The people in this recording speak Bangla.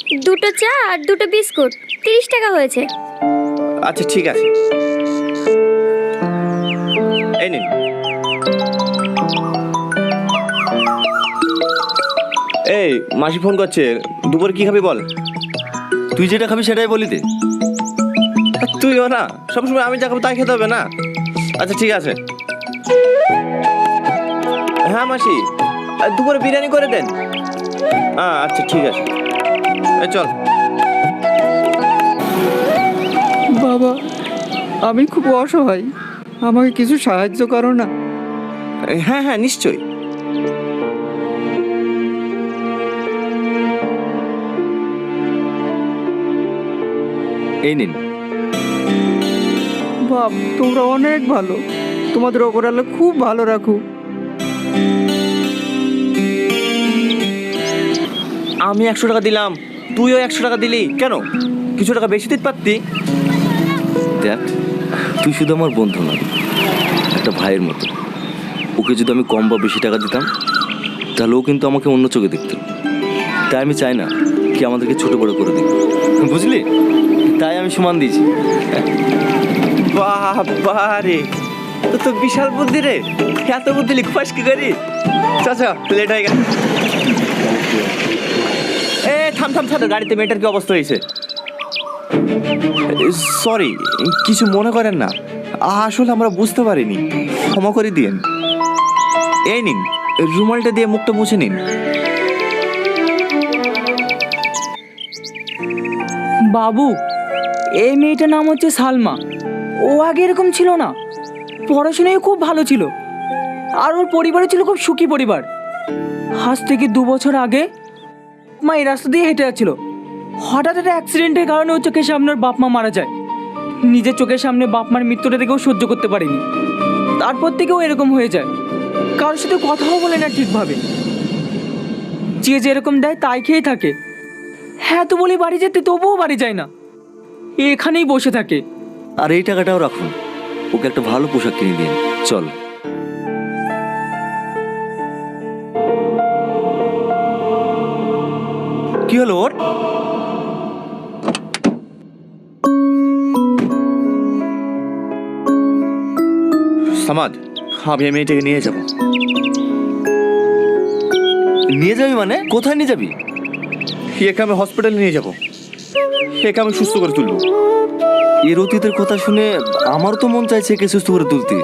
দুটো চা আর দুটো বিস্কুট, 30 টাকা হয়েছে। আচ্ছা ঠিক আছে, এই নিন। এই মাসি ফোন করছে, দুপুরে কি খাবি বল? তুই যেটা খাবি সেটাই বলি দে। তুইও না, সবসময় আমি যা খাবো তাই খেতে হবে না? আচ্ছা ঠিক আছে। হ্যাঁ মাসি, দুপুরে বিরিয়ানি করে দেন। হ্যাঁ আচ্ছা ঠিক আছে, এই চল। বাবা, আমি খুব অসহায়, আমাকে কিছু সাহায্য করো না। হ্যাঁ হ্যাঁ নিশ্চয়ই। এই নিন। বাপ, তোমরা অনেক ভালো, তোমাদের ওপর আল্লাহ খুব ভালো রাখুক। আমি 100 টাকা দিলাম, তুইও 100 টাকা দিলি, কেন কিছু টাকা বেশি দিতে পারতি? দেখ, তুই শুধু আমার বন্ধু না, একটা ভাইয়ের মতো। ওকে যদি আমি কম বা বেশি টাকা দিতাম তাহলে ও কিন্তু আমাকে অন্য চোখে দেখতো। তাই আমি চাই না কি আমাদেরকে ছোট বড় করে দিক, বুঝলি? তাই আমি সমান দিয়েছি। বাবা রে, তো তো বিশাল বুদ্ধি রে, এত বুদ্ধি লিখবাস কি করি? চাচা লেট হয়ে গেল। এ থাম থাম থাম, গাড়িতে মেয়েটার কি অবস্থা হয়েছে? সরি, কিছু মনে করেন না, আসলে আমরা বুঝতে পারিনি, ক্ষমা করে দিয়েন। এই নিন, রুমালটা দিয়ে মুখটা মুছে নিন। বাবু, এই মেয়েটার নাম হচ্ছে সালমা। ও আগে এরকম ছিল না, পড়াশোনায় খুব ভালো ছিল, আর ওর পরিবারও ছিল খুব সুখী পরিবার। আজ থেকে 2 বছর আগে মা এই রাস্তা দিয়ে হেঁটে যাচ্ছিল, হঠাৎ একটা অ্যাক্সিডেন্টের কারণে ওর চোখের সামনে ওর বাপ মা মারা যায়। নিজের চোখের সামনে বাপ মার মৃত্যুটা দেখেও সহ্য করতে পারেনি, তারপর থেকেও এরকম হয়ে যায়, কারোর সাথে কথাও বলে না ঠিকভাবে, যে যেরকম দেয় তাই খেয়ে থাকে। হ্যাঁ তো বলি বাড়ি যেতে, তবুও বাড়ি যায় না, এখানেই বসে থাকে। আর এই টাকাটাও রাখুন, ওকে একটা ভালো পোশাক কিনে দিন। চল। কি হলো ওর? সামাদ, আমি এই মেয়েটাকে নিয়ে যাব। নিয়ে যাবি মানে? কোথায় নিয়ে যাবি? একে আমি হসপিটালে নিয়ে যাব, একে আমি সুস্থ করে তুলবো। এর অতীতের কথা শুনে আমারও তো মন চাইছে একে সুস্থ করে তুলতে।